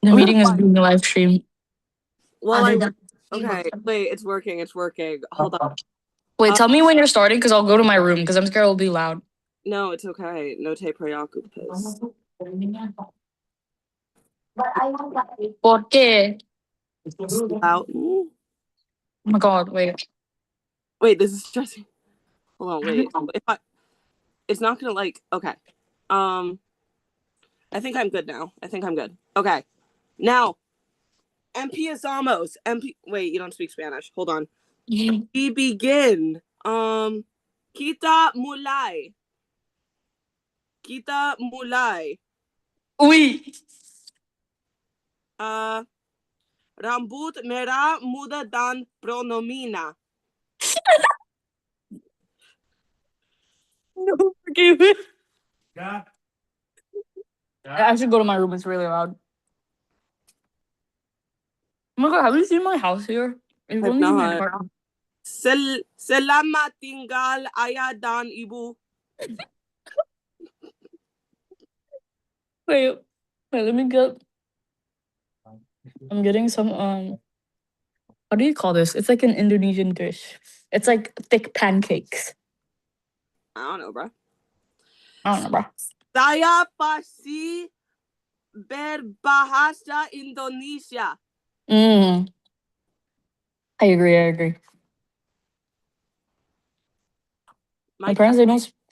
The meeting is being live streamed. Well, okay. Wait, it's working. It's working. Hold on. Wait, tell me when you're starting, because I'll go to my room, because I'm scared it'll be loud. No, it's okay. No te preocupes. ¿Por qué? Loud. Oh my god, wait. Wait, this is stressing. Hold on, wait. It's not gonna okay. I think I'm good now. I think I'm good. Okay. Now, empezamos. Wait, you don't speak Spanish. Hold on. We begin. Kita mulai. Kita mulai. Uy. Rambut merah muda dan pronomina. No, forgive me. Yeah. I should go to my room. It's really loud. Oh my god, have you seen my house here? It's I've only in my not. apartment. Selamat tinggal ayah dan ibu. Wait, let me get. I'm getting some how do you call this? It's like an Indonesian dish. It's like thick pancakes. I don't know, bro. I don't know, bro. Saya pasti berbahasa Indonesia. I agree. My parents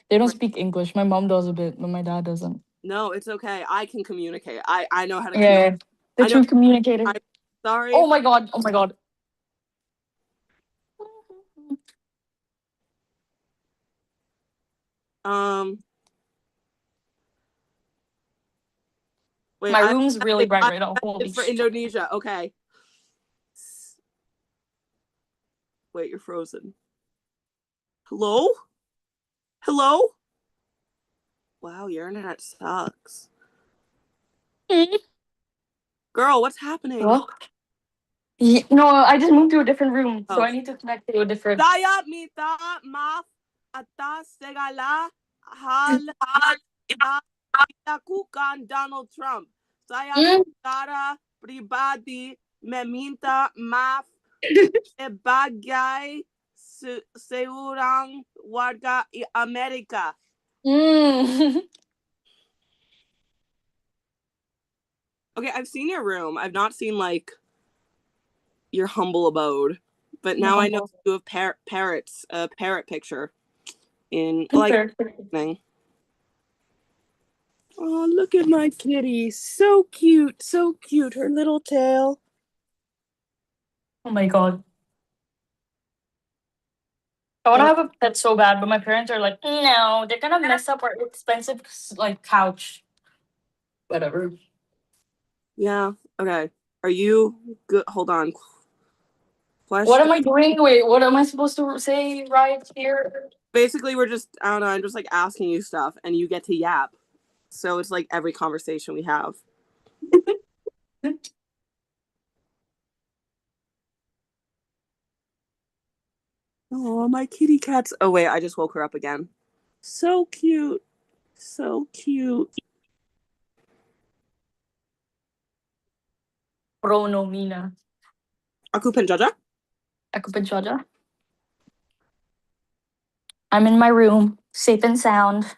they don't speak English. My mom does a bit, but my dad doesn't. No, it's okay. I can communicate. I know how to communicate. The true communicator. I'm sorry. Oh my god. Wait, my room's really bright right now. Holy for Indonesia. Okay. Wait, you're frozen. Hello? Wow, your internet sucks. Girl, what's happening? Hello? No, I just moved to a different room, so I need to connect to a different. Saya minta maaf atas segala hal dilakukan Donald Trump. Saya secara pribadi meminta maaf sebagai seorang warga Amerika. Okay, I've seen your room. I've not seen your humble abode, but now I know you have parrots. A parrot picture in thing. Oh, look at my kitty! So cute. Her little tail. Oh my god. I want to have a pet so bad, but my parents are like, no, they're gonna mess up our expensive couch. Whatever. Yeah. Okay. Are you good? Hold on. Question. What am I doing? Wait, what am I supposed to say right here? Basically, we're just, I don't know, I'm just asking you stuff and you get to yap. So it's like every conversation we have. Oh, my kitty cat's. Oh, wait, I just woke her up again. So cute. Pronomina. Aku penjaja? I'm in my room, safe and sound.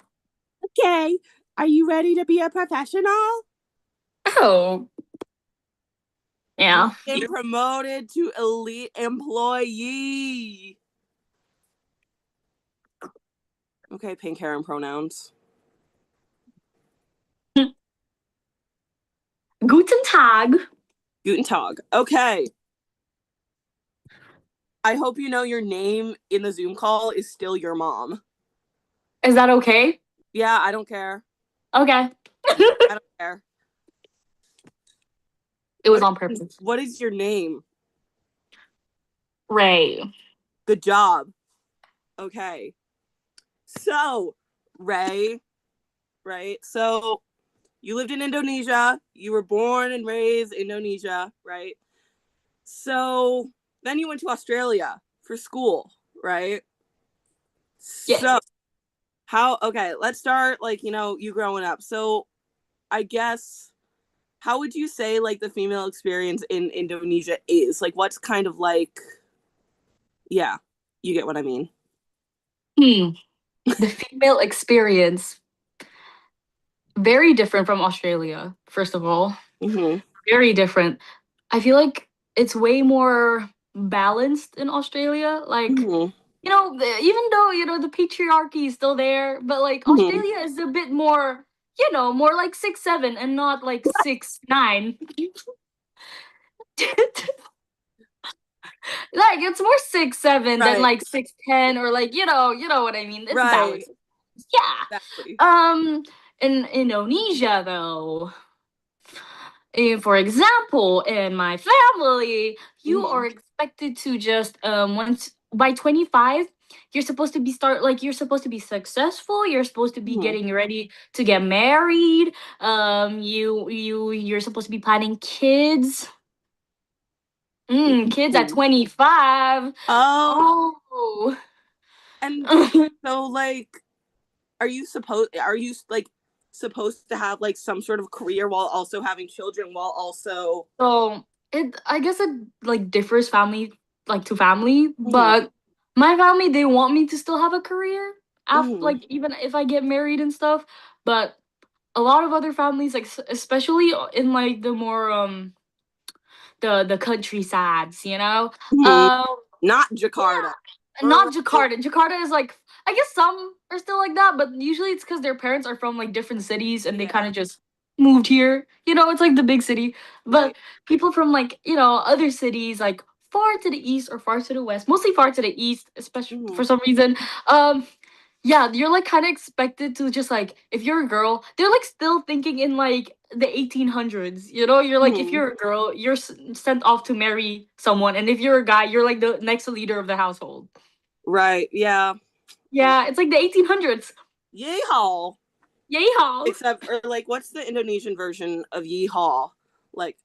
Okay. Are you ready to be a professional? Oh. Yeah. Been promoted to elite employee. Okay, pink hair and pronouns. Guten Tag. Okay. I hope you know your name in the Zoom call is still your mom. Is that okay? Yeah, I don't care. Okay. I don't care. It was on purpose. What is your name? Ray. Good job. Okay. So, Ray, right? So, you lived in Indonesia. You were born and raised in Indonesia, right? So, then you went to Australia for school, right? Yes. So, okay, let's start you growing up. So, I guess how would you say like the female experience in Indonesia is? Like what's kind of like, yeah, you get what I mean. Hmm. The female experience, very different from Australia, first of all. Mm-hmm. Very different. I feel like it's way more balanced in Australia. Like, Mm-hmm. even though, the patriarchy is still there, but like Mm-hmm. Australia is a bit more, more like 6'7" and not like 6'9". Like it's more 6'7" than Right. like 6'10", or like, you know what I mean. It's Right. balanced. Yeah. Exactly. In Indonesia though, for example, in my family, you Mm-hmm. are expected to just once by 25, you're supposed to be successful, you're supposed to be Mm-hmm. getting ready to get married, you're supposed to be planning kids. Kids at Mm-hmm. 25. Oh, Oh. and so like are you like supposed to have like some sort of career while also having children while also So I guess it like differs family like to family, mm-hmm. but my family, they want me to still have a career after, Mm-hmm. like, even if I get married and stuff. But a lot of other families, like especially in like the more the countrysides, Mm-hmm. um Not Jakarta. yeah, Or not Jakarta. Jakarta is like, I guess some are still like that, but usually it's because their parents are from like different cities and they kind yeah, of just moved here. It's like the big city. right. But people from like, other cities, like far to the east or far to the west, mostly far to the east, especially Mm-hmm. for some reason. Um, yeah, you're like kind of expected to just like, if you're a girl, they're like still thinking in like the 1800s. You're like, if Mm-hmm. you're a girl, you're sent off to marry someone, and if you're a guy, you're like the next leader of the household. Right. Yeah. Oh, Yeah, it's like the 1800s. yeehaw. Yeehaw. Except or like what's the Indonesian version of yeehaw? Like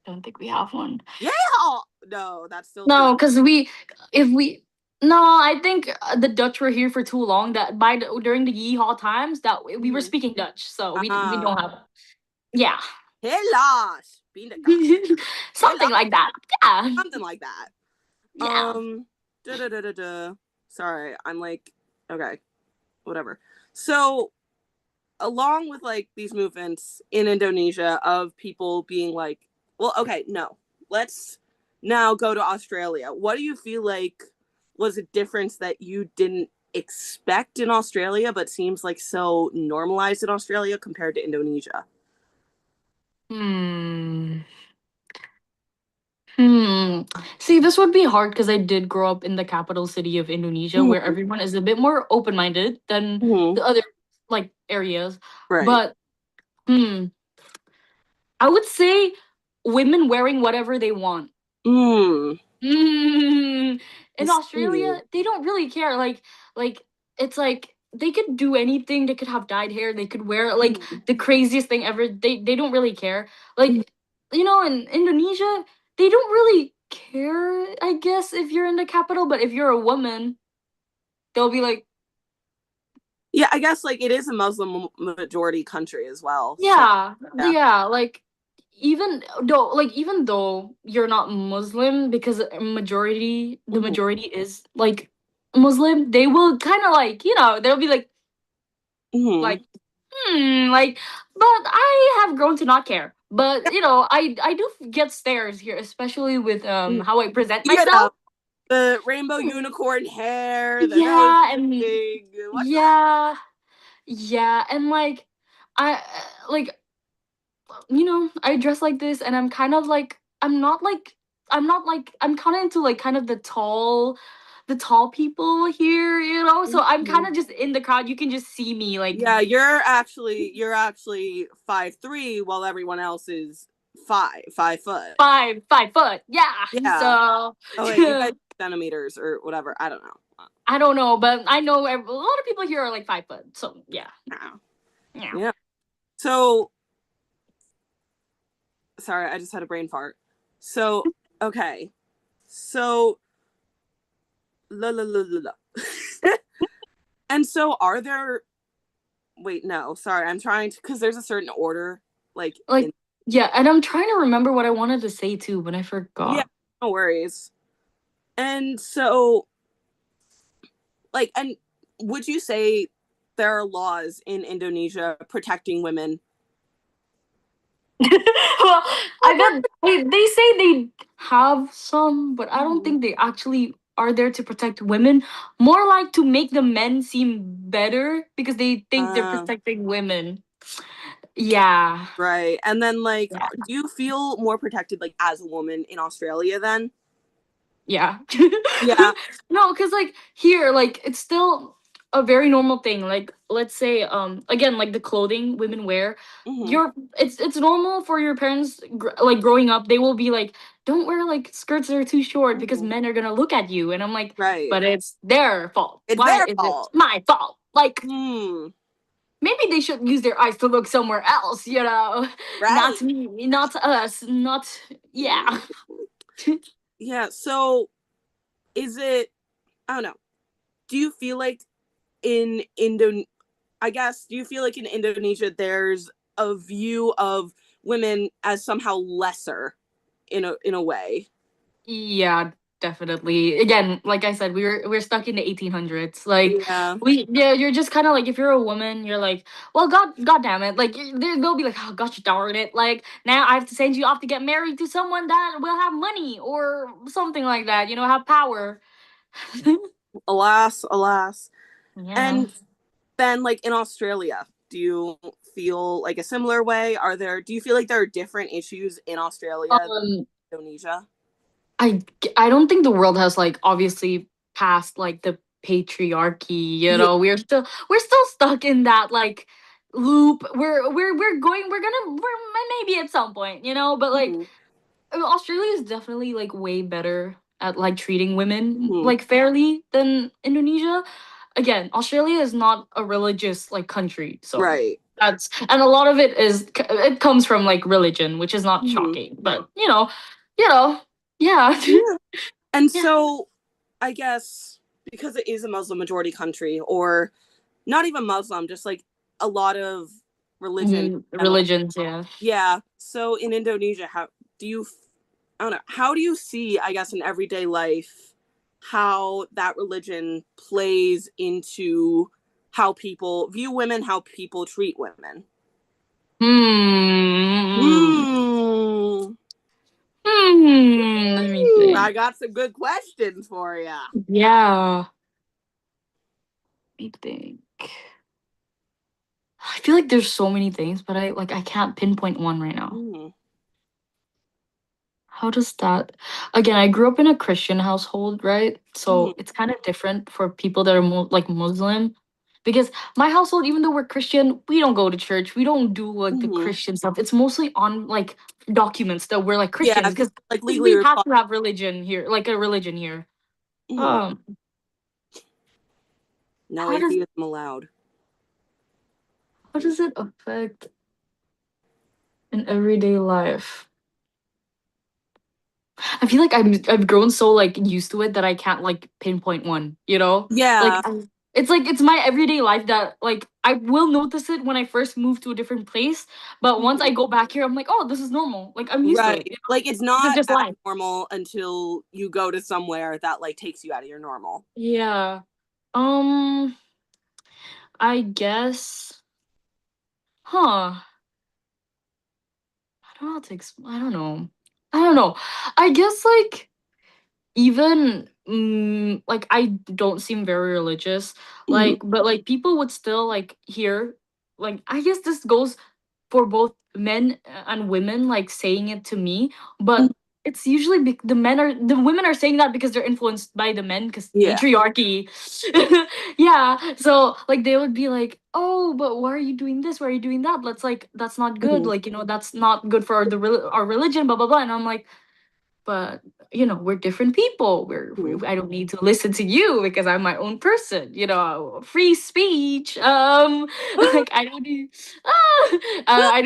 I don't think we have one. yeehaw. No, that's still too No, because if we, no, I think the Dutch were here for too long that during the Yeehaw times that we were mm-hmm. speaking Dutch, so we Ah, don't have. Yeah. helaas. Pindakaas. Something Helaas. like that. Yeah. Something like that. Yeah. Da da da da da. Sorry, I'm like, okay, whatever. So, along with like these movements in Indonesia of people being like, well, okay, no, let's now go to Australia. What do you feel like was a difference that you didn't expect in Australia, but seems like so normalized in Australia compared to Indonesia? Hmm. Hmm. See, this would be hard because I did grow up in the capital city of Indonesia, where Mm-hmm. everyone is a bit more open-minded than Mm-hmm. the other like areas. Right. But hmm, I would say women wearing whatever they want. Mm. I In see. Australia, they don't really care. Like it's like they could do anything. They could have dyed hair. They could wear like Mm-hmm. the craziest thing ever. They don't really care. Like, in Indonesia, they don't really care. I guess if you're in the capital, but if you're a woman, they'll be like, Yeah, I guess like it is a Muslim majority country as well. So yeah, yeah. yeah. Like even though you're not Muslim, because the Mm-hmm. majority is like Muslim, they will kind of like, they'll be Mm-hmm. like like, but I have grown to not care. But I do get stares here, especially with how I present You know, myself. the rainbow unicorn hair, the nose Yeah, and big, whatnot. yeah, yeah, and like I like I dress like this, and I'm kind of like, I'm kind of into like kind of the tall people here, so I'm kind Mhm. of just in the crowd. You can just see me like Yeah, you're actually 5'3", while everyone else is 5 foot. 5 foot. Yeah. Yeah. So Oh wait, you guys centimeters or whatever. I don't know. I don't know, but I know a lot of people here are like 5 foot. So yeah. Yeah. Yeah. Yeah. So sorry, I just had a brain fart. So okay. So la la la la la. And so are there wait, no, sorry, I'm trying to because there's a certain order. like Like, in yeah, and I'm trying to remember what I wanted to say too, but I yeah, forgot. no worries. And so and would you say there are laws in Indonesia protecting women? Well, I bet they say they have some, but I don't Mhm. think they actually are there to protect women. More like to make the men seem better because they think they're Uh, protecting women. Yeah. right. And then Yeah. do you feel more protected like as a woman in Australia then? Yeah. Yeah. No, because like here, like it's still a very normal thing. Like let's say, again, like the clothing women wear, Hmm. you're it's normal for your parents like growing up, they will be like, don't wear like skirts that are too short because Hmm. men are gonna look at you. And I'm like, Right. but it's their fault. It's Why their is it fault. my fault? Like Hmm. maybe they should use their eyes to look somewhere else, you know? Not Right. to me, not to us, not yeah. Mm. Yeah. So is it, I don't know. Do you feel like in Indo I guess, do you feel like in Indonesia there's a view of women as somehow lesser in a way? Yeah, definitely. Again, like I said, we're stuck in the 1800s. Like Yeah. yeah, you're just kind of like if you're a woman, you're like, well, God damn it. Like they'll be like, oh gosh darn it. Like now I have to send you off to get married to someone that will have money or something like that. You know, have power. Alas, alas. Yeah. And then in Australia, do you feel like a similar way? Do you feel like there are different issues in Australia Um, than Indonesia? I don't think the world has like obviously passed like the patriarchy, you Yeah. know. We're still stuck in that like loop. We're maybe at some point, you know, but like Hmm. Australia is definitely like way better at like treating women Hmm. like fairly than Indonesia. Again, Australia is not a religious like country, so Right. that's and a lot of it comes from like religion, which is not Hmm. shocking, but you know, yeah. Yeah. And Yeah. so I guess because it is a Muslim majority country, or not even Muslim, just a lot of religion in general. Religions, yeah. Yeah. So in Indonesia, how do you, I don't know, how do you see, I guess, in everyday life, how that religion plays into how people view women, how people treat women? Hmm. Hmm. Let me think. I got some good questions for you. Yeah. Let me think. I feel like there's so many things, but I can't pinpoint one right now. Hmm. How does that again, I grew up in a Christian household, right? Hmm. So it's kind of different for people that are like Muslim. Because my household, even though we're Christian, we don't go to church. We don't do like the Hmm. Christian stuff. It's mostly on like documents that we're like Yeah, Christians because because legally we have required. to have religion here, like a religion here. Hmm. Um, No how does atheism allowed. how does it affect in everyday life? I feel like I've grown so like used to it that I can't like pinpoint one, you know? Like Yeah. it's like it's my everyday life that like I will notice it when I first move to a different place, but once I Mhm. go back here I'm like, "Oh, this is normal." Like I'm used to it, Right. you know? It's This is not just life. abnormal until you go to somewhere that takes you out of your normal. Yeah. Um I guess huh. I don't know how to I don't know. I don't know. I guess like even like I don't seem very religious, Mhm. like but like people would still like hear like I guess this goes for both men and women like saying it to me, but it's usually the women are saying that because they're influenced by the men because Yeah. patriarchy. Yeah, so like they would be like, oh, but why are you doing this, why are you doing that, that's not good, Mhm. like that's not good for our religion, blah blah blah. And I'm like, but we're different people. Mhm. I don't need to listen to you because I'm my own person, free speech. Like I don't need I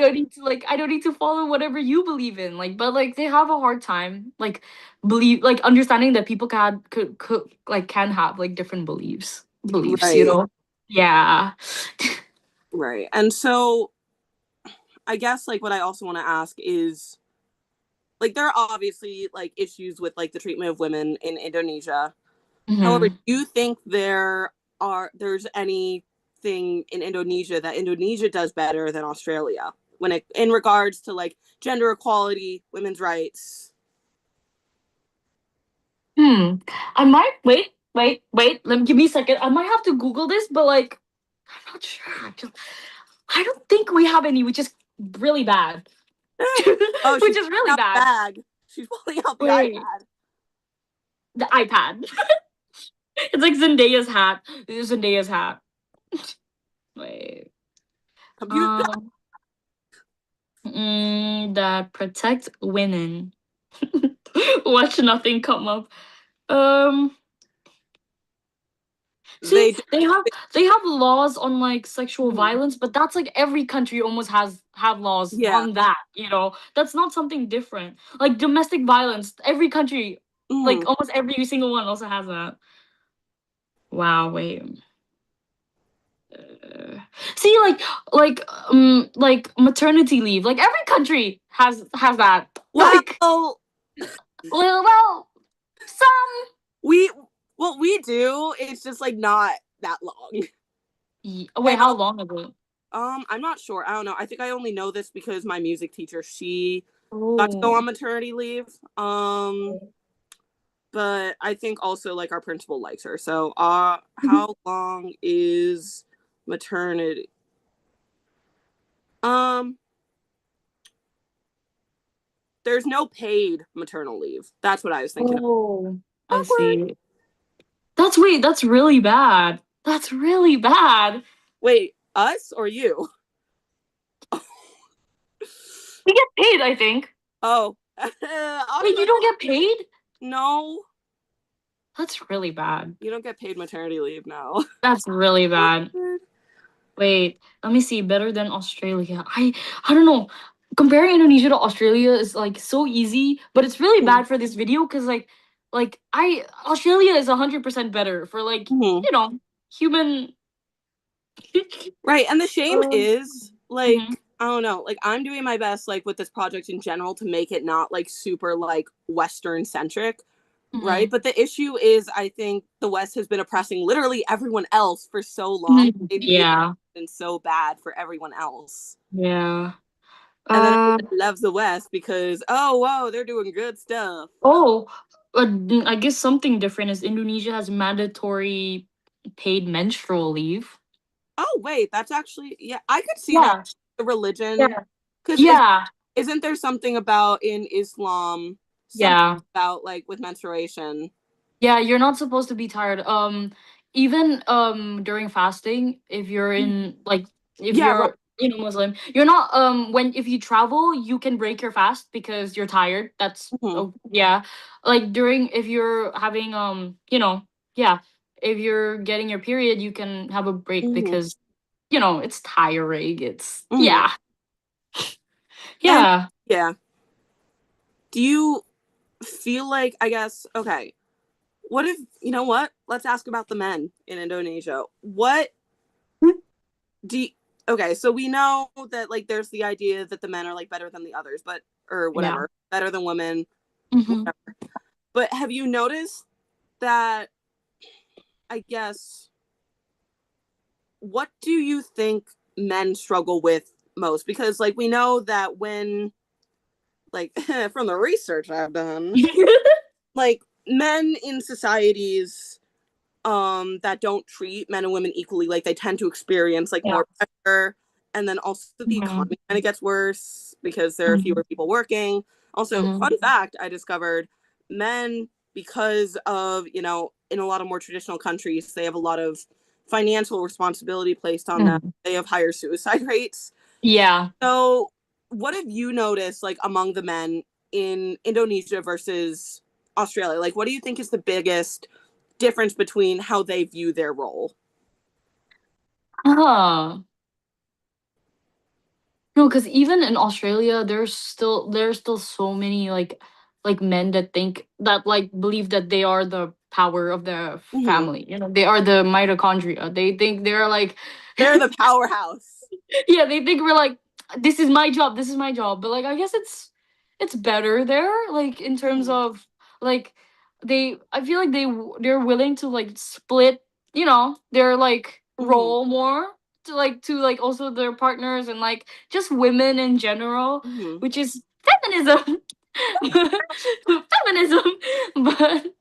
don't need to follow whatever you believe in, like, but like they have a hard time like believe like understanding that people could like can have like different beliefs, Right. yeah. Right. And so I guess like what I also want to ask is like there are obviously like issues with like the treatment of women in Indonesia. However, do Mm-hmm. you think there's anything in Indonesia that Indonesia does better than Australia when it in regards to like gender equality, women's rights? Hmm. I might wait. Let me give me a second. I might have to Google this, but like, I'm not sure. I don't think we have any, which is really bad. Oh, Which she's is pulling really out the bad. bag. She's pulling out the Wait, iPad. the iPad. It's like Zendaya's hat. Zendaya's hat. Wait. Computer. Um. That protect women. Watch nothing come up. Um. See, They do. they have laws on like sexual Mhm. violence, but that's like every country almost has have laws Yeah. on that, you know. That's not something different. Like domestic violence, every country, like Mhm. almost every single one also has that. Wow, wait. Uh, See, like maternity leave. Like every country has that. Like Well, well, some. we what we do is just like not that long. Wait, And how long is it? I'm not sure. I don't know. I think I only know this because my music teacher, she got to go Oh. on maternity leave. But I think also like our principal likes her. So how long is maternity? Um there's no paid maternal leave. That's what I was thinking of. Oh, I Awkward. see. That's really bad. That's really bad. Wait, us or you? We get paid, I think. Oh. Wait, you Australia. don't get paid? No. That's really bad. You don't get paid maternity leave now. That's really bad. Wait, let me see. Better than Australia. I don't know. Comparing Indonesia to Australia is like so easy, but it's really Mhm. bad for this video because like I Australia is 100% better for like Mhm. human. Right. And the shame um, is like, mhm, I don't know, like I'm doing my best like with this project in general to make it not like super like Western centric, right? mhm, But the issue is I think the West has been oppressing literally everyone else for so long. mhm. They've made Yeah, it so bad for everyone else. yeah. And then Uh, everybody loves the West because, oh wow, they're doing good stuff. oh, I guess something different is Indonesia has mandatory paid menstrual leave. Oh wait, that's actually yeah, I could see that Yeah, the religion yeah, because yeah, isn't there something about in Islam something yeah. about like with menstruation? Yeah, you're not supposed to be tired. Even during fasting, if you're in like if Yeah, right. you're Muslim, you're not when if you travel, you can break your fast because you're tired. That's Mhm. oh yeah. Like during if you're having yeah, if you're getting your period, you can have a break Mhm. because it's tiring. It's Mhm. yeah. And Yeah. yeah, do you feel like I guess okay? What if you know what? Let's ask about the men in Indonesia. What do you, okay? So we know that like there's the idea that the men are like better than the others, but or Yeah. whatever, better than women, Hmm. whatever. But have you noticed that? I guess what do you think men struggle with most? Because like we know that when like from the research I've done, like men in societies that don't treat men and women equally, like they tend to experience like Yeah. more pressure, and then also the Hmm. economy kind of gets worse because there are Hmm. fewer people working. Also, Hmm. fun fact I discovered men, because of in a lot of more traditional countries they have a lot of financial responsibility placed on them, they have higher suicide rates. Yeah. So what have you noticed like among the men in Indonesia versus Australia? Like what do you think is the biggest difference between how they view their role? Huh. No, because even in Australia, there's still so many like men that think that like believe that they are the power of the Mm-hmm. family. They are the mitochondria. They think they're like They're the powerhouse. yeah, they think we're like this is my job, this is my job. But like I guess it's better there, like in terms Mhm. of like I feel like they're willing to like split, their like Mhm. role more to like also their partners and like just women in general, Mhm. which is feminism. Feminism. But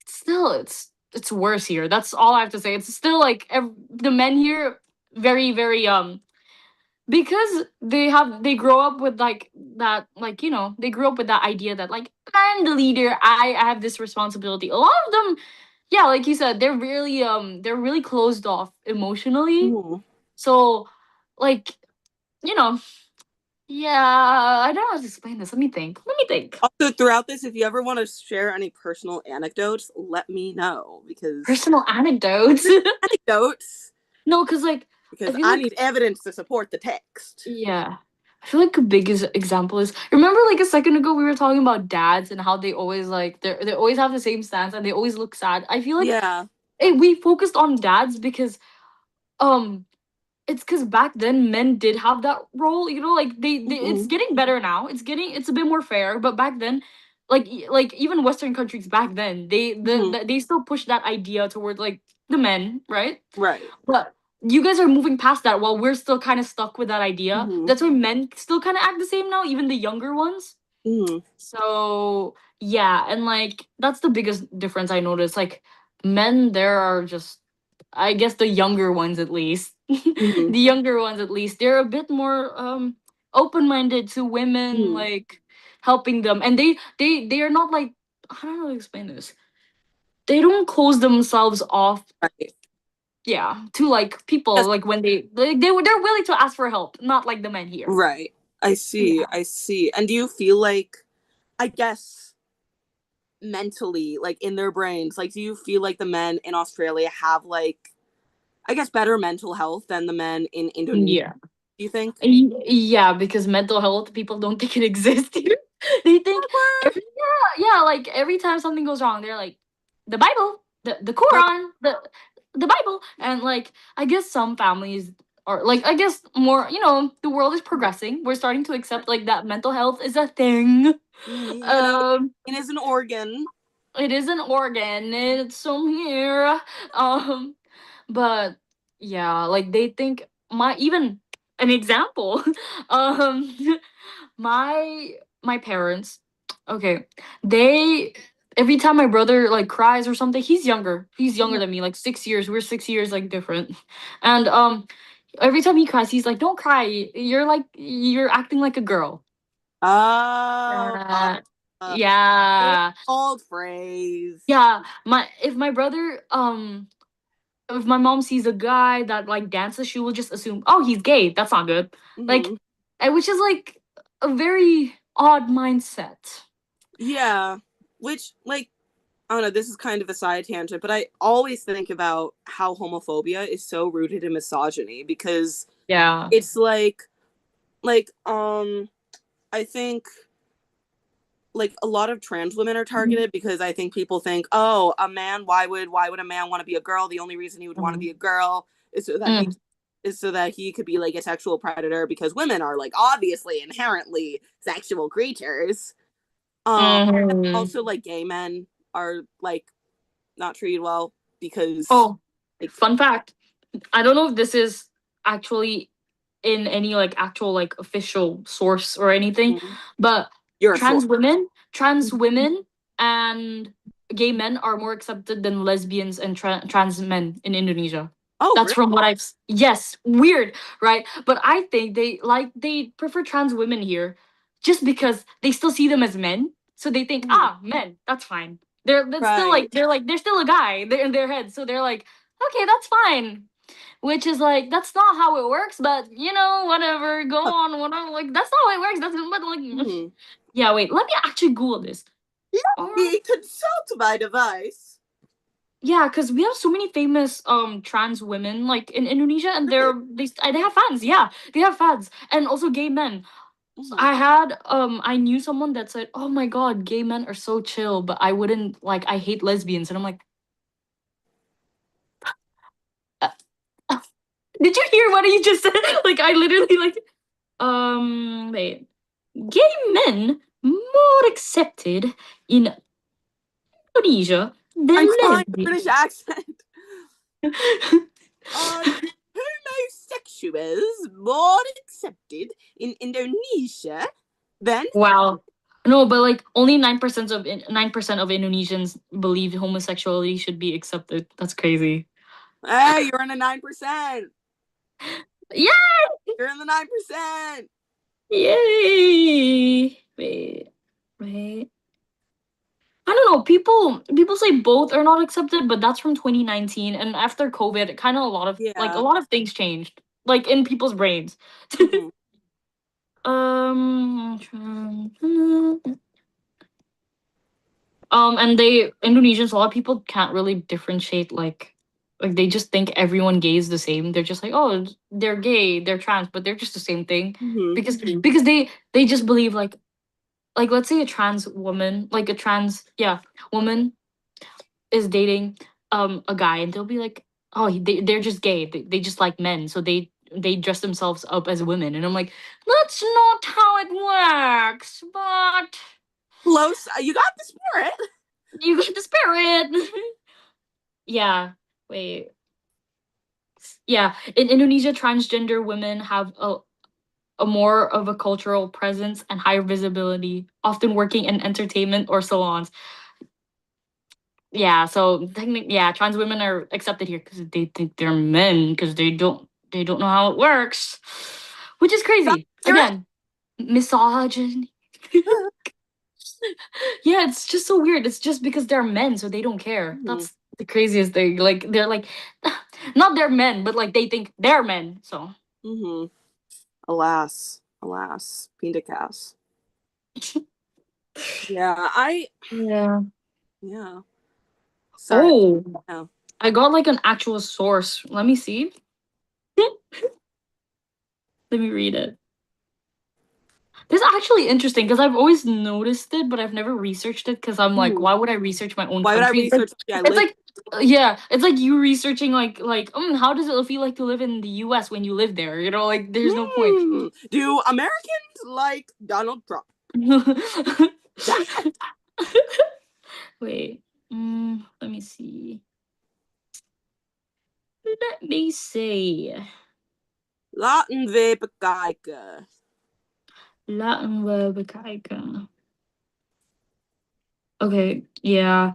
still it's worse here. That's all I have to say. It's still like the men here very very because they grow up with like that, like they grew up with that idea that like I'm the leader, I have this responsibility. A lot of them, yeah, like you said, they're really closed off emotionally. Mhm. So like, you know yeah, I don't know how to explain this. Let me think. Also, throughout this, if you ever want to share any personal anecdotes, let me know because Personal anecdotes. anecdotes No, because like I because feel I like, need evidence to support the text. yeah. I feel like a biggest example is, remember like a second ago we were talking about dads and how they always like they always have the same stance and they always look sad. I feel like Yeah. we focused on dads because um it's because back then men did have that role, like it's Mhm. getting better now. It's a bit more fair, but back then, like even Western countries back then, Mhm. they still push that idea toward like the men, right? Right. But you guys are moving past that while we're still kind of stuck with that idea. Mhm. That's why men still kind of act the same now, even the younger ones. Mhm. So yeah, and like that's the biggest difference I noticed. Like men there are just, I guess the younger ones at least. Mhm. The younger ones at least, they're a bit more open-minded to women, Mhm. like helping them. And they are not like, I don't know how to explain this. They don't close themselves off, Right. yeah, to like people Yes. like when they're willing to ask for help, not like the men here. Right. I see. Yeah. I see. And do you feel like, I guess, mentally, like in their brains, like, do you feel like the men in Australia have, like, I guess, better mental health than the men in Indonesia? Yeah. Do you think? Yeah, because mental health people don't think it exists here. They think yeah, like every time something goes wrong, they're like the Bible, the Right. Quran, the Bible, and like I guess some families are like, I guess more, the world is progressing. We're starting to accept like that mental health is a thing. Um, It is an organ. it is an organ. It's from here. Um, but yeah, like they think my even an example. um, my parents. Okay, they every time my brother like cries or something, he's younger. He's younger Mhm. than me, like 6 years. We're 6 years like different, and every time he cries, he's like, "Don't cry. You're acting like a girl." Oh, Uh, uh, good yeah. old phrase. Yeah, my if my brother if my mom sees a guy that like dances, she will just assume, oh, he's gay. That's not good. Like, Hmm. which is like a very odd mindset. Yeah. Which, like, I don't know, this is kind of a side tangent, but I always think about how homophobia is so rooted in misogyny because Yeah. it's like, I think like a lot of trans women are Mhm. targeted because I think people think, oh, a man, why would a man want to be a girl? The only reason he would want to be Mhm. a girl is so that he Mm. is so that he could be like a sexual predator because women are like obviously inherently sexual creatures. And Mhm. also like gay men are like not treated well because Oh, like fun fact. I don't know if this is actually in any like actual like official source or anything, mm, but you're a trans sort. women, trans women and gay men are more accepted than lesbians and trans men in Indonesia. Oh, That's really? from what yes, weird, right? But I think they prefer trans women here just because they still see them as men. So they think, Mm, ah, men, that's fine. That's still right. like they're still a guy. They're in their head. So they're like, okay, that's fine. Which is like, that's not how it works, but whatever, go on, whatever. Like that's not how it works. That's but like Mm. yeah, wait, let me actually Google this. Or Consult my device. yeah, because we have so many famous trans women like in Indonesia, and Really? they have fans. Yeah, they have fans, and also gay men. So Mm. I knew someone that said, "Oh my god, gay men are so chill," but I wouldn't like. I hate lesbians, and I'm like, uh, did you hear what he just said? Like I literally like. Wait. Gay men more accepted in Indonesia than I'm crying a lesbians. British accent. Are homosexuals more accepted in Indonesia than? Wow. No, but like only 9% of Indonesians believe homosexuality should be accepted. That's crazy. Hey, you're in the 9%. Yeah. You're in the 9%. Yay. Wait. I don't know. People say both are not accepted, but that's from 2019. And after COVID, kind of a Yeah. lot of things changed, like in people's brains. Mm-hmm. um, and they Indonesians, a lot of people can't really differentiate like they just think everyone gay is the same. They're just like, oh, they're gay, they're trans, but they're just the same thing Mm-hmm. because they just believe like let's say a trans woman, like a trans woman is dating a guy and they'll be like, oh, they're just gay. They just like men, so they dress themselves up as women, and I'm like, that's not how it works. But Close. You got the spirit. you got the spirit. Yeah. Wait. Yeah. In Indonesia, transgender women have a more of a cultural presence and higher visibility, often working in entertainment or salons. Yeah, so technically, yeah, trans women are accepted here because they think they're men because they don't know how it works, which is Got crazy. the spirit. Again, misogyny. Yeah, it's just so weird. It's just because they're men, so they don't care. Mm-hmm. That's the craziest thing. Like they're like, not they're men, but like they think they're men. So Mm-hmm. Alas. Alas. Pindakaas. Yeah. yeah. Yeah. Sorry. Oh, Yeah. I got like an actual source. Let me see. Let me read it. This is actually interesting because I've always noticed it, but I've never researched it because I'm like, Mm-hmm. why would I research my own Why would I country? research? Yeah, I It's live. like yeah, it's like you researching how does it feel like to live in the US when you live there? You know, like there's no point. Do Americans like Donald Trump? That Wait. Let me see. Let me see. Laten we bekijken. Laten we bekijken. Okay, yeah.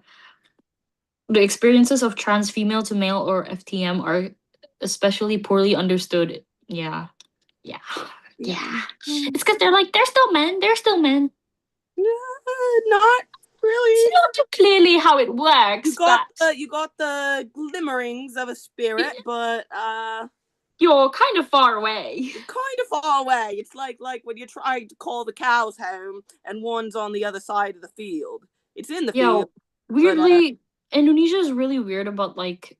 The experiences of trans female to male or FTM are especially poorly understood. Yeah. Yeah. Yeah. Yeah. It's because they're like, they're still men. They're still men. Not It's really. not too clearly how it works, but You got the glimmerings of a spirit, but you're kind of far away. you're kind of far away. It's like when you're trying to call the cows home and one's on the other side of the field. It's in the field, Yo, but weirdly, Indonesia is really weird about like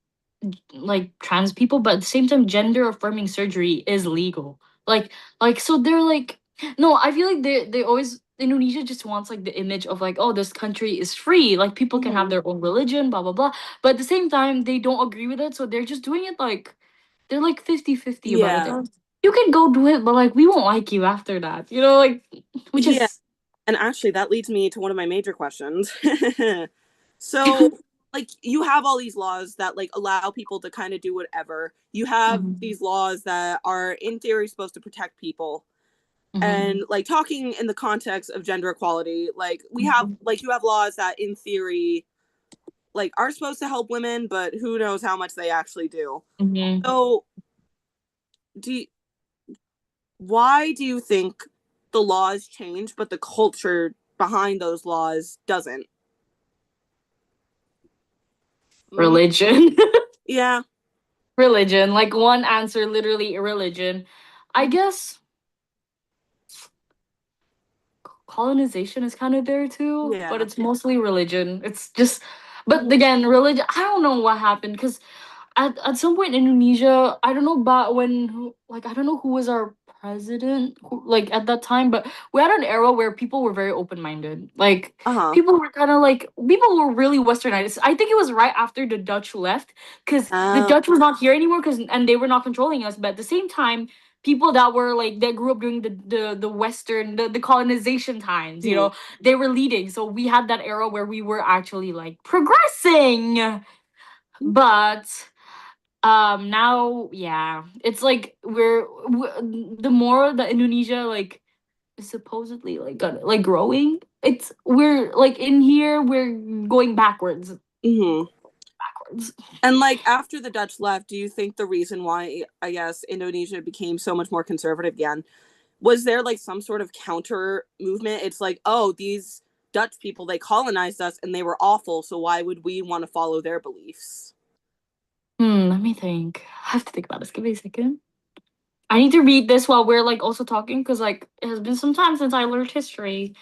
trans people, but at the same time, gender affirming surgery is legal. Like so they're like no, I feel like they always Indonesia just wants like the image of like, oh, this country is free, like people can have mhm. their own religion, blah blah blah. But at the same time, they don't agree with it, so they're just doing it like they're like 50-50 about it. Yeah, They're like, you can go do it, but like we won't like you after that. You know, like which yeah. is And actually, that leads me to one of my major questions. So, like, you have all these laws that like allow people to kind of do whatever. You have Mhm, these laws that are, in theory, supposed to protect people. mhm, And like talking in the context of gender equality, like we have, mhm, like you have laws that, in theory, like are supposed to help women, but who knows how much they actually do. mhm. So, do you, why do you think the laws change, but the culture behind those laws doesn't? Mm, Religion. yeah. Religion. Like one answer, literally religion. I Mhm. guess colonization is kind of there too, but Yeah. it's mostly religion. It's just, but again, religion. I don't know what happened because at some point in Indonesia, I don't know about like I don't know who was our president like at that time, but we had an era where people were very open minded. Like Uh huh. people were kind of like people were really westernized. I think it was right after the Dutch left because the Uh, Dutch was not here anymore because and they were not controlling us. But at the same time, people that were like that grew up during the Western the colonization times. You Mhm. know, they were leading. So we had that era where we were actually like progressing. But now, yeah, it's like the more that Indonesia like is supposedly like like growing, it's we're like in here we're going backwards. Mhm. Backwards. And like after the Dutch left, do you think the reason why I guess Indonesia became so much more conservative again was there like some sort of counter movement? It's like, oh, these Dutch people, they colonized us and they were awful, so why would we want to follow their beliefs? Let me think. I have to think about this. Give me a second. I need to read this while we're like also talking because like it has been some time since I learned history.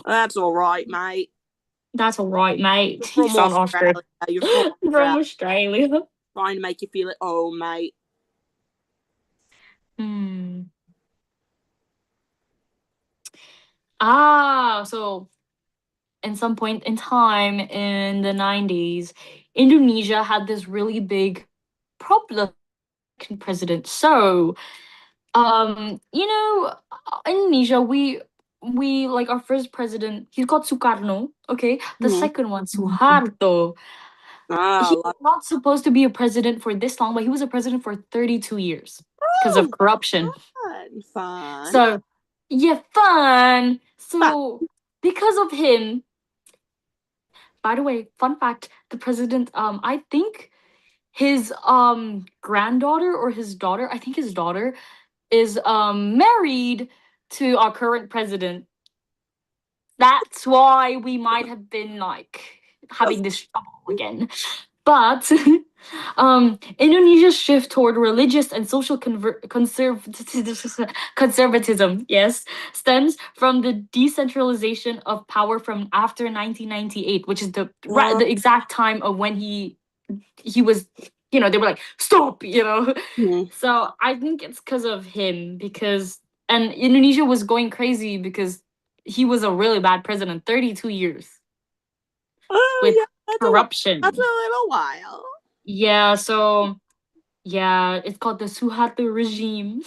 That's all right, mate. That's all right, You're mate. You from sound Australian. Australia. You're from From Australia. Australia. Trying to make you feel at home, mate. Hmm. So in some point in time in the 90s, Indonesia had this really big problem president. So, Indonesia, we like our first president, he's called Sukarno, okay? The Mhm. second one, Suharto. Ah, He was not supposed to be a president for this long, but he was a president for 32 years because of oh, corruption. fun, fun, So, yeah, fun. fun. So, because of him, by the way, fun fact, the president, I think his granddaughter or his daughter, I think his daughter is married to our current president. That's why we might have been like having this trouble again. But Indonesia's shift toward religious and social conservatism, yes, stems from the decentralization of power from after 1998, which is the exact time of when he was, they were like stop, Mhm. so I think it's because of him, because and Indonesia was going crazy because he was a really bad president, 32 years Oh with yeah, that's a corruption. little while. Yeah, so yeah, it's called the Suharto regime.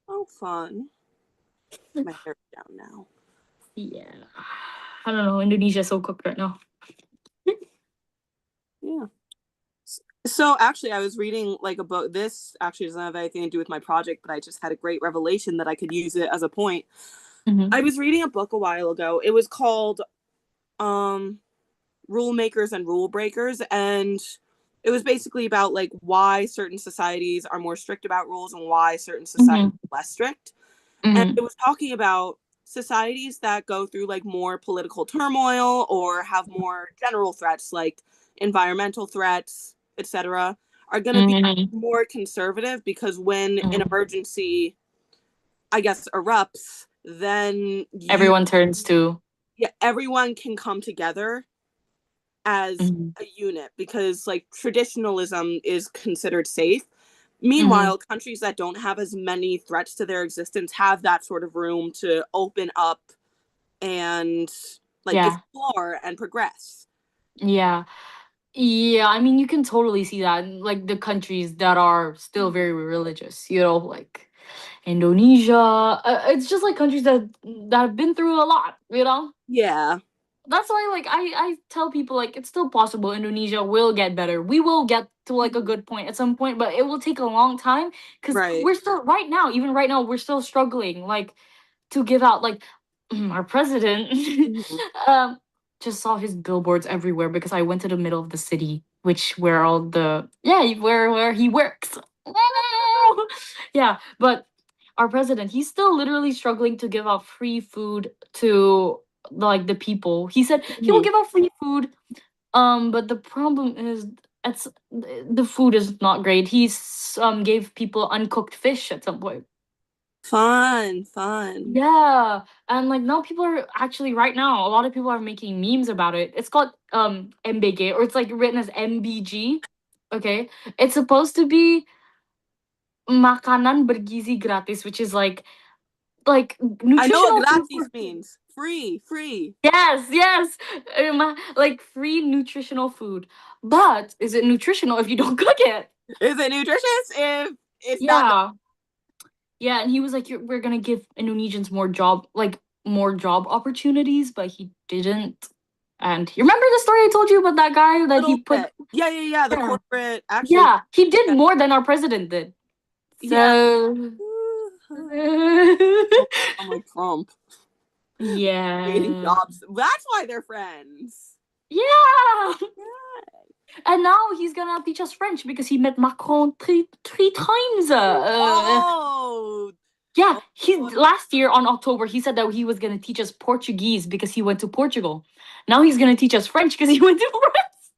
Oh, fun. My hair's down now. Yeah, I don't know, Indonesia's so cooked right now. Yeah. So actually, I was reading like a book. This actually doesn't have anything to do with my project, but I just had a great revelation that I could use it as a point. Mm-hmm. I was reading a book a while ago. It was called um, "Rule Makers and Rule Breakers," and it was basically about like why certain societies are more strict about rules and why certain societies Mm-hmm. are less strict. And Mm-hmm. it was talking about societies that go through like more political turmoil or have more general threats like environmental threats, etc., are going to be Mm-hmm. more conservative because when an Mm-hmm. emergency, I guess, erupts, then Everyone turns to. yeah, everyone can come together as Mm-hmm. a unit because like traditionalism is considered safe. Mm-hmm. Meanwhile, countries that don't have as many threats to their existence have that sort of room to open up and like Yeah, explore and progress. yeah. Yeah, I mean, you can totally see that in like the countries that are still very religious, like Indonesia. It's just like countries that have been through a lot. Yeah. That's why, like, I tell people like it's still possible. Indonesia will get better. We will get to like a good point at some point, but it will take a long time because Right. we're still right now, even right now, we're still struggling. Like to give out like our president Mhm. um just saw his billboards everywhere because I went to the middle of the city, which where all the yeah where he works. Yeah, but our president, he's still literally struggling to give out free food to like the people. He said he will Mhm. give out free food, but the problem is it's the food is not great. He's gave people uncooked fish at some point. Fun, fun. Yeah, and like now people are actually right now a lot of people are making memes about it. It's called MBG, or it's like written as MBG. Okay, it's supposed to be makanan bergizi gratis, which is like I know what nutritional food gratis for means. Free, free. yes like free nutritional food. But is it nutritional if you don't cook it? Is it nutritious if it's not? Yeah, Yeah, and he was like, "We're gonna give Indonesians more job opportunities," but he didn't. And you remember the story I told you about that guy that he Little put? bit. Yeah, yeah, yeah. The Yeah, corporate, actually, yeah, he did yeah, more than our president did. yeah. So, I'm like Trump creating yeah, jobs. That's why they're friends. yeah. Yeah. And now he's gonna teach us French because he met Macron three times. Oh, Yeah, oh, he boy. last year on October he said that he was gonna teach us Portuguese because he went to Portugal. Now he's gonna teach us French because he went to France.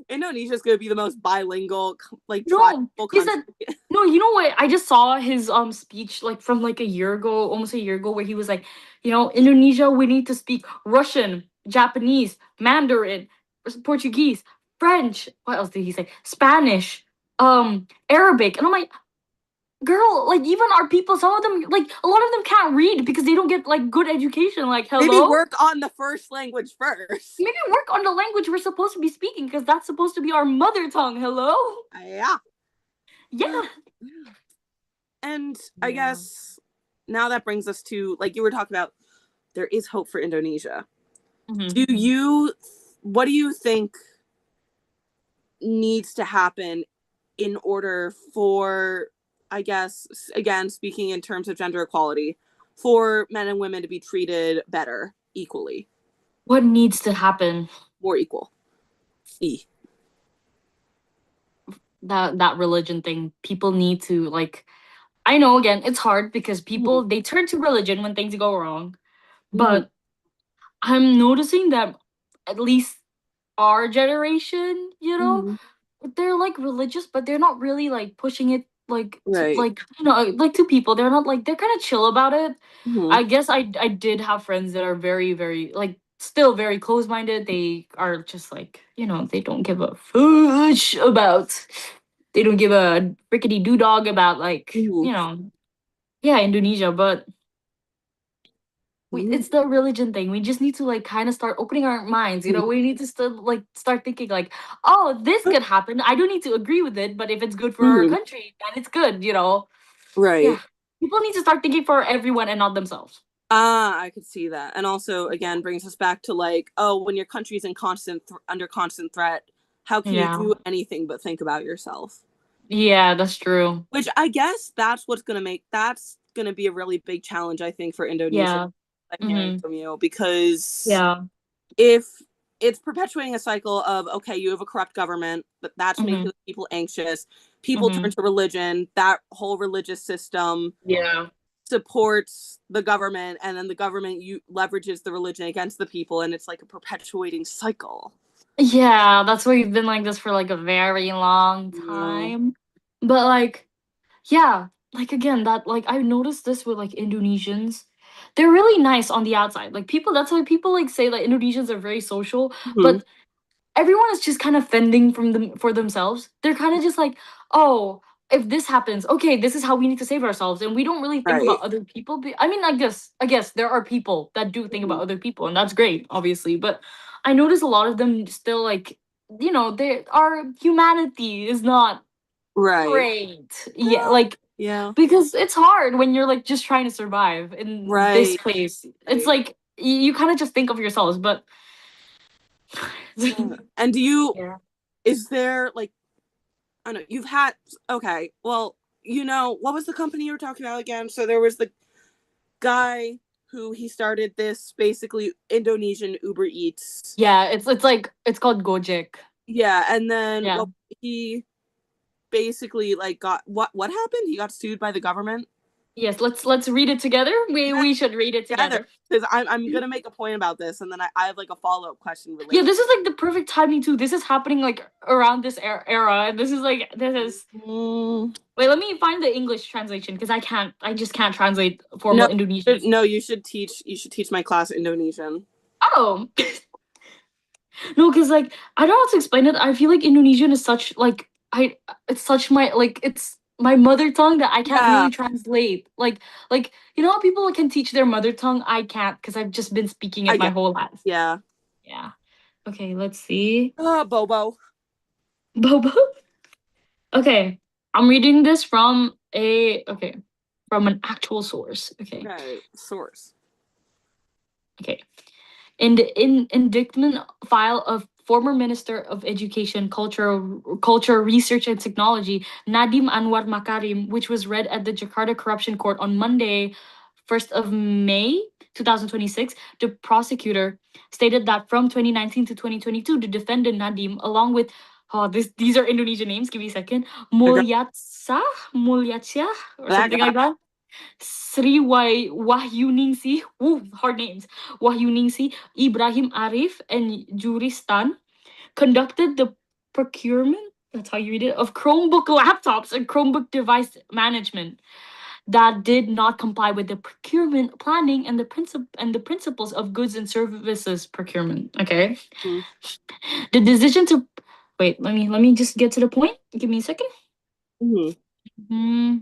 Indonesia's gonna be the most bilingual, like No, tribal he country. said no. You know what? I just saw his speech like from like a year ago, almost a year ago, where he was like, Indonesia, we need to speak Russian, Japanese, Mandarin, Portuguese, French. What else did he say? Spanish, Arabic, and I'm like, girl, like even our people, some of them, like a lot of them can't read because they don't get like good education. Like, Maybe hello, work on the first language first. maybe work on the language we're supposed to be speaking because that's supposed to be our mother tongue. Hello, Yeah. yeah, And I yeah. guess now that brings us to, like you were talking about, there is hope for Indonesia. Do Mm-hmm. you, what do you think needs to happen in order for, I guess, again, speaking in terms of gender equality, for men and women to be treated better, equally, What needs to happen? more equal? E. That religion thing. People need to like. I know again, it's hard because Mm-hmm. people they turn to religion when things go wrong. Mm-hmm. But I'm noticing that at least our generation, Mm-hmm. they're like religious, but they're not really like pushing it like to Right. like like to people. They're not like they're kind of chill about it. Mm-hmm. I guess I did have friends that are very very like still very close minded. They are just like they don't give a foosh about. They don't give a frickety doo dog about like Mm-hmm. yeah, Indonesia, but Mm-hmm. it's the religion thing. We just need to like kind of start opening our minds. We need to start thinking like, oh, this could happen. I don't need to agree with it, but if it's good for our Mm-hmm. country, then it's good. Right. Yeah, people need to start thinking for everyone and not themselves. Ah, I could see that. And also, again, brings us back to like, oh, when your country's in under constant threat, how can you Yeah, do anything but think about yourself? yeah, that's true. Which I guess that's gonna be a really big challenge, I think, for Indonesia. Yeah. I'm hearing Mm-hmm. from you, because Yeah. if it's perpetuating a cycle of, okay, you have a corrupt government, but that's Mm-hmm. making people anxious. People Mm-hmm. turn to religion. That whole religious system Yeah. supports the government, and then the government leverages the religion against the people, and it's like a perpetuating cycle. Yeah, that's why we've been like this for like a very long Yeah. time. But like, yeah, like again, that like I noticed this with like Indonesians. They're really nice on the outside. Like people, that's why people like say like Indonesians are very social, Mm-hmm. but everyone is just kind of fending from them for themselves. They're kind of just like, oh, if this happens, okay, this is how we need to save ourselves, and we don't really think Right. about other people. I mean, I guess there are people that do think Mm-hmm. about other people, and that's great, obviously. But I notice a lot of them still like, our humanity is not Right. great. Yeah, Yeah. like Yeah. because it's hard when you're like just trying to survive in this Right. place. It's Right. like you kind of just think of yourselves, but Yeah. And do you, yeah. is there like, I don't know, you've had, okay, well, what was the company you were talking about again? So there was the guy who he started this basically Indonesian Uber Eats. Yeah, it's like it's called Gojek. Yeah, and then Yeah. he basically like got what happened? He got sued by the government. Yes, let's read it together. We Yeah, we should read it together, together. because I'm gonna make a point about this, and then I have like a follow-up question Yeah, related. this is like the perfect timing too. This is happening like around this era, and this is. Mm, Wait, let me find the English translation because I just can't translate no, formal Indonesian. no, you should teach my class Indonesian. Oh, no, because like I don't know how to explain it. I feel like Indonesian is such like it's such my like it's my mother tongue that I can't Yeah, really translate. Like how people can teach their mother tongue, I can't because I've just been speaking I it my get. whole life. Yeah. Yeah. Okay, let's see. Bobo. Bobo. Okay, I'm reading this from a okay. from an actual source. Okay. Okay, source. Okay. In the indictment file of former Minister of Education, Culture, Research and Technology, Nadim Anwar Makarim, which was read at the Jakarta Corruption Court on Monday, 1st of May 2026, the prosecutor stated that from 2019 to 2022, the defendant Nadim, along with these are Indonesian names. Give me a second. Okay. Mulyatsa, or That something guy. like that. Wahyuningsi, hard names, Wahyuningsi, Ibrahim Arif, and Juristan conducted the procurement, that's how you read it, of Chromebook laptops and Chromebook device management that did not comply with the procurement planning and the principles of goods and services procurement. Okay. Mhm. The decision to wait, let me just get to the point. Give me a second. Mhm. Hmm.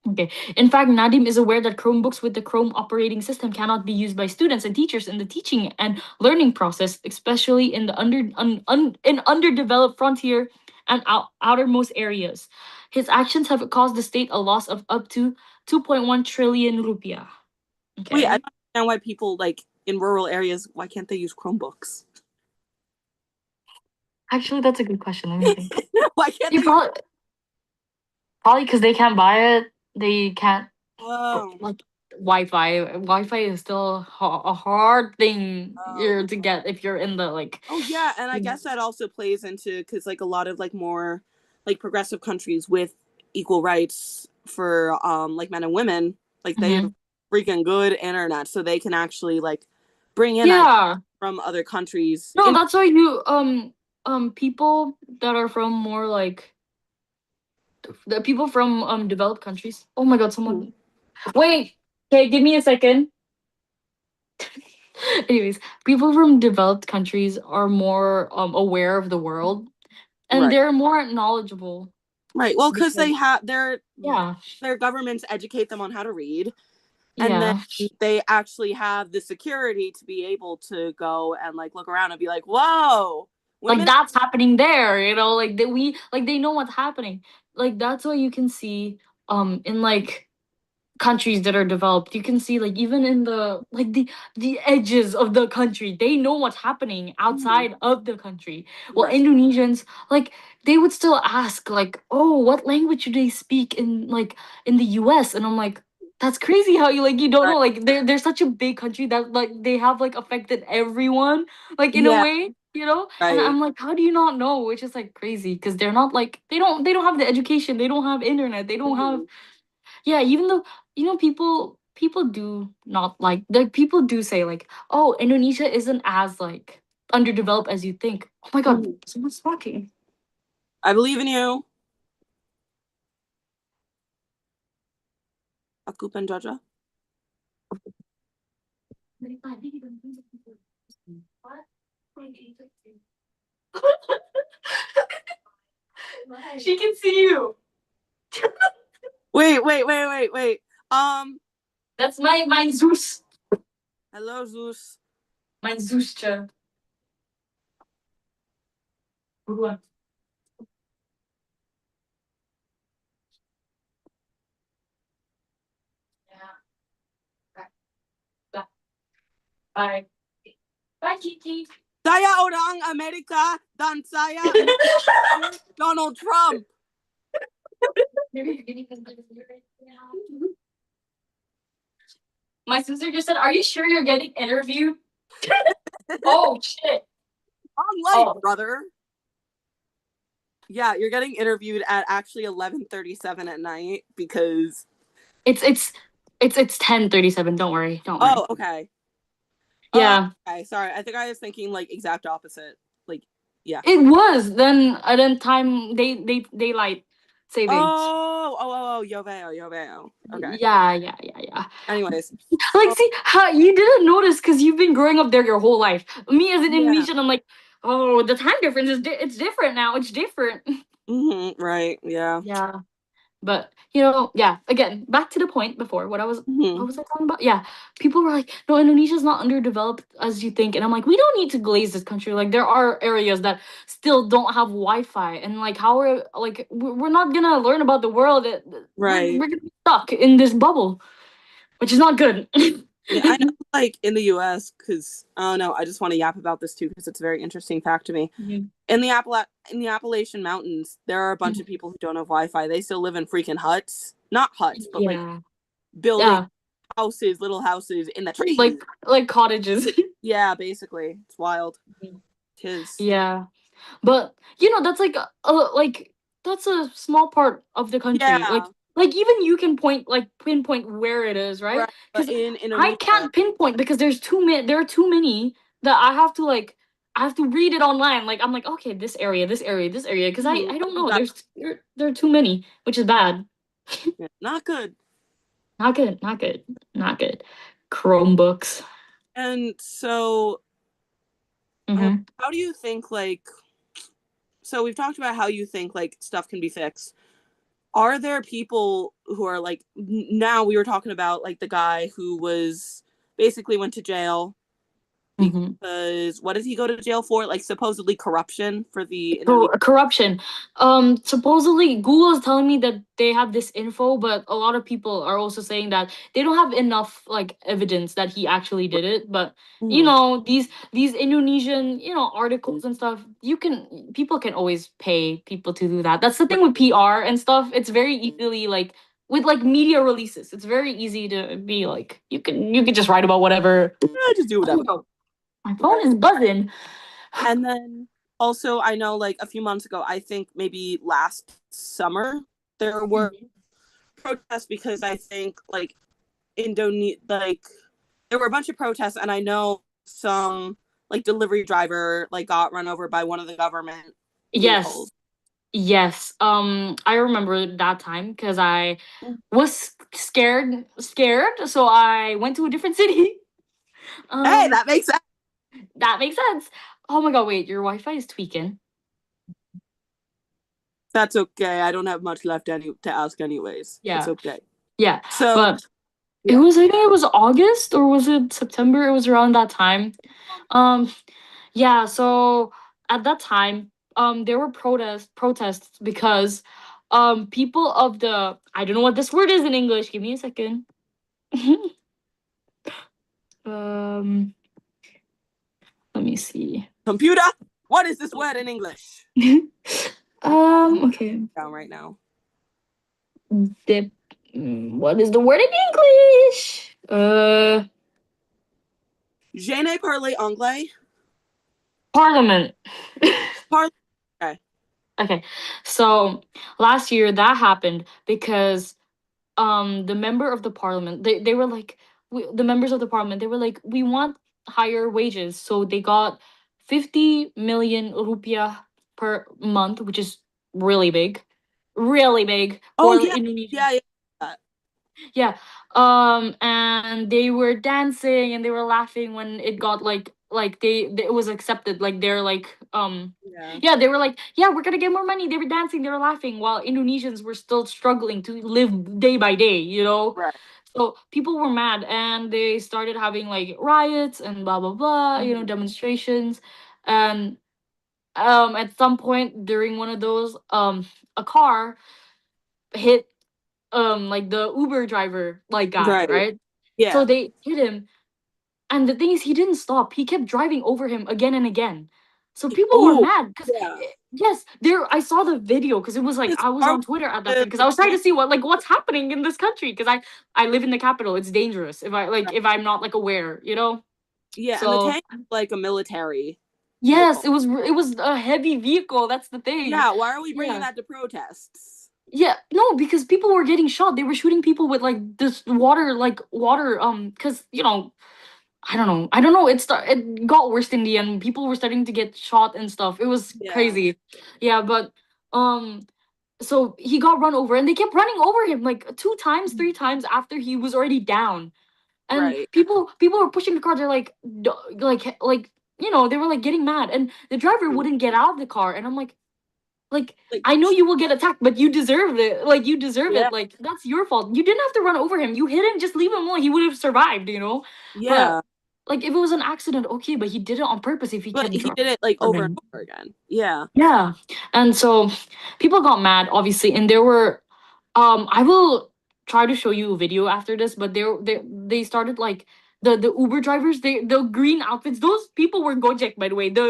Okay. In fact, Nadim is aware that Chromebooks with the Chrome operating system cannot be used by students and teachers in the teaching and learning process, especially in the in underdeveloped frontier and outermost areas. His actions have caused the state a loss of up to 2.1 trillion rupiah. Wait, I Okay. don't understand why people like in rural areas, why can't they use Chromebooks? Actually, that's a good question. Let me think. Why can't You they? probably because they can't buy it. They can't Oh, like Wi-Fi. Wi-Fi is still a hard thing oh, you're to get if you're in the like. oh yeah, and I guess that also plays into because like a lot of like more like progressive countries with equal rights for like men and women, like they have Mhm. freaking good internet, so they can actually like bring in ideas Yeah. from other countries. No, In that's why you people that are from more like the people from developed countries. Oh my god, someone wait. Okay, give me a second. Anyways, people from developed countries are more aware of the world and right, they're more knowledgeable right. Well, because because they have yeah, their governments educate them on how to read, and then yeah. they actually have the security to be able to go and like look around and be like, whoa, Like women. that's happening there, like that we like they know what's happening. Like that's what you can see in like countries that are developed. You can see like even in the edges of the country, they know what's happening Mhm. outside of the country. Well, Right. Indonesians, like they would still ask like, oh, what language do they speak in like in the US? And I'm like, that's crazy how you don't Right. know, like they're such a big country that like they have like affected everyone like in a Yeah. way. And Right. I'm like, how do you not know? Which is like crazy because they're not like they don't have the education, they don't have internet, they don't have Mhm. yeah, even though people do not like people do say like, oh, Indonesia isn't as like underdeveloped as you think. Oh my god, Mhm. someone's talking. I believe in you. Aku penjaja. She can see you. Wait. That's my Zeus. Hello, Zeus. My Zeuscha. Buruan. Yeah. Bye. Bye. Bye, Kiki. Saya orang Amerika dan saya Donald Trump. My sister just said, "Are you sure you're getting interviewed?" Oh shit. On life, Oh, brother. Yeah, you're getting interviewed at actually 11:37 at night because. it's it's it's 10:37. Don't worry. Don't worry. Oh, okay. Yeah. Okay. Sorry, I think I was thinking like exact opposite. Like, yeah. It was then time daylight savings. Yo veo, yo veo. Okay. Yeah. Anyways. Like, Oh, see, how you didn't notice because you've been growing up there your whole life. Me as an yeah. Indonesian, I'm like, oh, the time difference is it's different now. It's different. Mm-hmm, right. Yeah. Yeah, But yeah. Again, back to the point before. Mhm. What was I talking about? Yeah, people were like, "No, Indonesia's not underdeveloped as you think," and I'm like, "We don't need to glaze this country. Like, there are areas that still don't have Wi-Fi, and like, how are like we're not gonna learn about the world. Right. We're gonna be stuck in this bubble, which is not good." Yeah, I know, like in the US, because I don't know, I just want to yap about this too because it's a very interesting fact to me. Mhm. In the Appalachian Mountains, there are a bunch of Mhm. people who don't have Wi-Fi. They still live in freaking huts, not huts, but like Yeah, building yeah, houses, little houses in the like trees. cottages. Yeah, basically, it's wild. Tis. Yeah. But that's like that's a small part of the country. Yeah, Like even you can pinpoint where it is, right? right. But Because in I Indonesia, can't pinpoint because there are too many that I have to read it online. Like I'm like, okay, this area, this area, this area, because I don't know. exactly. There are too many, which is bad. Yeah, not good. Not good, not good, not good. Chromebooks. And so, Mm-hmm. how do you think like? So we've talked about how you think like stuff can be fixed. Are there people who are like now we were talking about like the guy who was basically went to jail Mm-hmm. because what did he go to jail for? Like supposedly corruption for the Indonesian. Corruption. Supposedly Google is telling me that they have this info, but a lot of people are also saying that they don't have enough like evidence that he actually did it. But Mhm. these Indonesian articles and stuff, people can always pay people to do that. That's the thing with PR and stuff. It's very easily like with like media releases. It's very easy to be like you can just write about whatever. Yeah, just do Oh whatever. my God, my phone is buzzing. And then also I know like a few months ago, I think maybe last summer, there were protests because I think like Indonesia like there were a bunch of protests and I know some like delivery driver like got run over by one of the government Yes. vehicles. Yes, I remember that time because I was scared, so I went to a different city. Hey, Um, that makes sense. that makes sense. Oh my God, wait, your Wi-Fi is tweaking. That's okay. I don't have much left to ask anyways. It's Yeah, okay. yeah, So but yeah. I think it was August or was it September? It was around that time. Um, yeah, so at that time, there were protests because, people of the I don't know what this word is in English. Give me a second. um. Let me see. Computer, what is this word in English? Okay. Down right now. Dip. What is the word in English? Je ne parle anglais. Parliament. Parle. Okay. Okay. So last year that happened because the member of the parliament they were like the members of the parliament they were like we want higher wages, so they got 50 million rupiah per month, which is really big Oh for yeah, Indonesia. yeah, yeah. Yeah. And they were dancing and they were laughing when it got it was accepted. Like they're like Yeah. yeah, they were like, yeah, we're gonna get more money. They were dancing, they were laughing while Indonesians were still struggling to live day by day. Right. So people were mad and they started having like riots and blah blah blah, Mhm. demonstrations. And at some point during one of those, a car hit like the Uber driver like guy, Right. right? So Yeah. they hit him, and the thing is, he didn't stop. He kept driving over him again and again. So people were Oh mad because yeah. yes, there I saw the video because it was like It's I was far on Twitter at that with time because I was trying to see what's happening in this country because I live in the capital. It's dangerous if I'm not like aware. yeah, and the So tank is like a military yes, vehicle. it was a heavy vehicle. That's the thing. Yeah. Why are we bringing Yeah. that to protests? Yeah, no, because people were getting shot. They were shooting people with like this water, because I don't know. It got worse in the end. People were starting to get shot and stuff. It was Yeah. crazy. Yeah, but um, so he got run over, and they kept running over him like two times, three times after he was already down. And Right. people were pushing the car. They're like, they were like getting mad, and the driver wouldn't get out of the car. And I'm like, like, Like, I know you will get attacked, but you deserve it. Like, you deserve yeah, it. Like, that's your fault. You didn't have to run over him. You hit him, just leave him alone. He would have survived, you know? But, yeah. like, if it was an accident, okay, but he did it on purpose if he But kept he did it like over and driving. over again. Yeah. Yeah. And so people got mad, obviously, and there were I will try to show you a video after this, but they started like the Uber drivers, the green outfits, those people were Gojek, by the way. The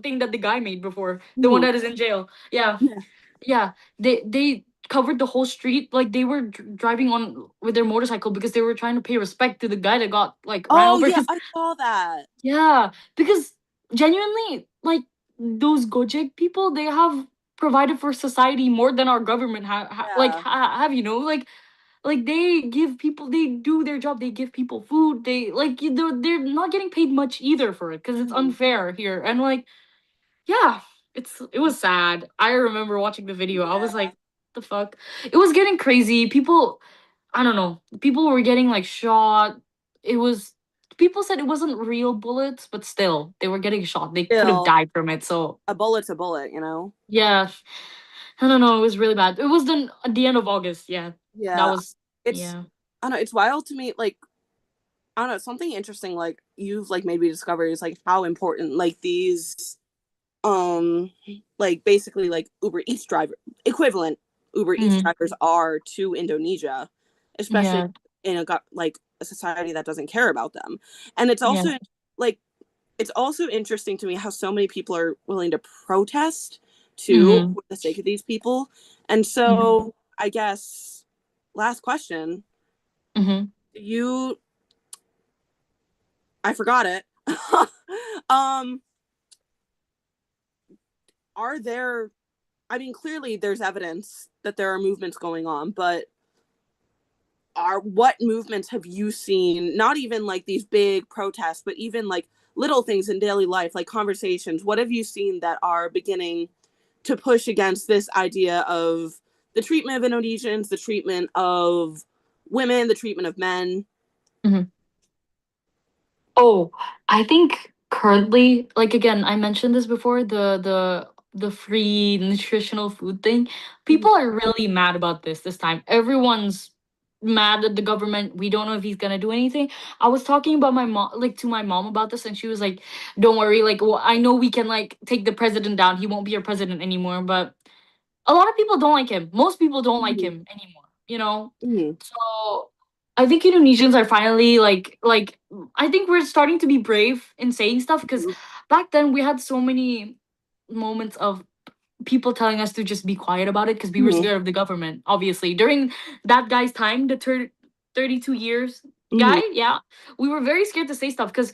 thing that the guy made before, the one Mhm. that is in jail. Yeah. Yeah. Yeah. They covered the whole street, like they were driving on with their motorcycle because they were trying to pay respect to the guy that got like ran Oh over. yeah, Because I saw that. yeah, because genuinely, like those Gojek people, they have provided for society more than our government Yeah. have, you know, like they give people, they do their job, they give people food, they like they're not getting paid much either for it because it's Mhm. unfair here. And like, yeah, it was sad. I remember watching the video, I was Yeah. like, the fuck, it was getting crazy. People, I don't know, people were getting like shot. It was, people said it wasn't real bullets, but still they were getting shot, they could have Still, died from it. So a bullet's a bullet, you know? yeah, I don't know, it was really bad. It was then at the end of August. Yeah, that Yeah. was, It's, yeah. I don't know, it's wild to me, like, I don't know, something interesting like you've like made me discover is like how important like these um like basically like Uber Eats driver equivalent Uber Eats Hmm. drivers are to Indonesia, especially Yeah. in like a society that doesn't care about them. And it's Yeah. also like it's also interesting to me how so many people are willing to protest too Hmm. for the sake of these people. And Hmm. so I guess last question, Hmm. you I forgot it. um are there I mean clearly there's evidence that there are movements going on, but are what movements have you seen, not even like these big protests but even like little things in daily life like conversations, what have you seen that are beginning to push against this idea of the treatment of Indonesians, the treatment of women, the treatment of men? Hmm. Oh, I think currently, like again, I mentioned this before, the free nutritional food thing. Mhm. People are really mad about this time. Everyone's mad at the government. We don't know if he's gonna do anything. I was talking about my mom, like to my mom about this, and she was like, "Don't worry. Like, well, I know we can like take the president down. He won't be our president anymore." But a lot of people don't like him. Most people don't like Mhm. him anymore, you know? Mhm. So I think Indonesians are finally like I think we're starting to be brave in saying stuff because back then we had so many moments of people telling us to just be quiet about it because we were Mhm. scared of the government. Obviously, during that guy's time, the 32 years guy, Mhm. yeah, we were very scared to say stuff because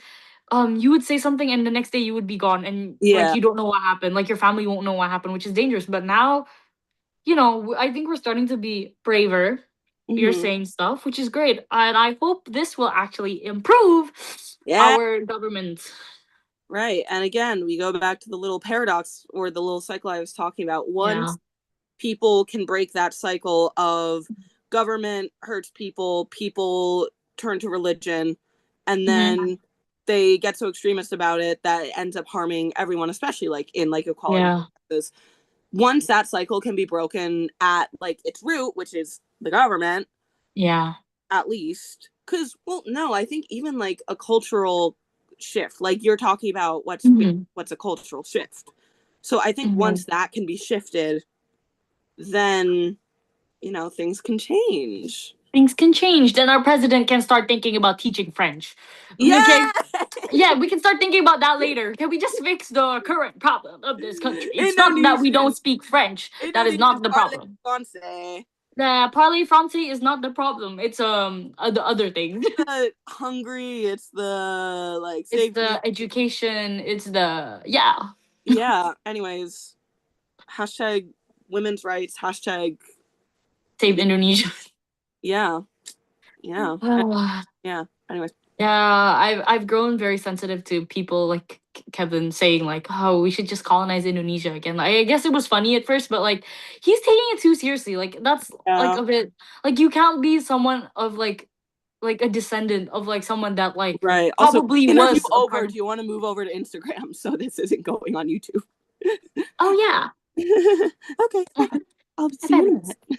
you would say something and the next day you would be gone and like Yeah. you don't know what happened, like your family won't know what happened, which is dangerous. But now, you know, I think we're starting to be braver. You're Mhm. saying stuff, which is great. And I hope this will actually improve Yeah. our government. Right. And again, we go back to the little paradox or the little cycle I was talking about. Yeah. Once people can break that cycle of government hurts people, people turn to religion, and Hmm. then they get so extremist about it that it ends up harming everyone, especially like in like equality Yeah. practices. Once that cycle can be broken at like its root, which is the government, Yeah. at least, because well no, I think even like a cultural shift, like you're talking about Hmm. what's a cultural shift, so I think Hmm. once that can be shifted, then things can change. Things can change. Then our president can start thinking about teaching French. Okay. Yeah. Yeah, we can start thinking about that later. Can we just fix the current problem of this country? It's not that we don't Indonesians speak French. That is Indonesians not the parle problem. français. The parler français is not the problem. It's the other things. The hungry, it's the like It's safety. the education. It's the, yeah. Yeah, anyways, hashtag women's rights, hashtag Save Indonesia. yeah, yeah, Ah, yeah, anyways. yeah, I've grown very sensitive to people like Kevin saying like, "Oh, we should just colonize Indonesia again." Like, I guess it was funny at first, but like he's taking it too seriously. Like that's like Yeah. a bit, like you can't be someone of like a descendant of like someone that like Right. Also, probably interview was a part over. of. Do you want to move over to Instagram so this isn't going on YouTube? Oh yeah. Okay, bye. I'll see Bye you in a bye. minute.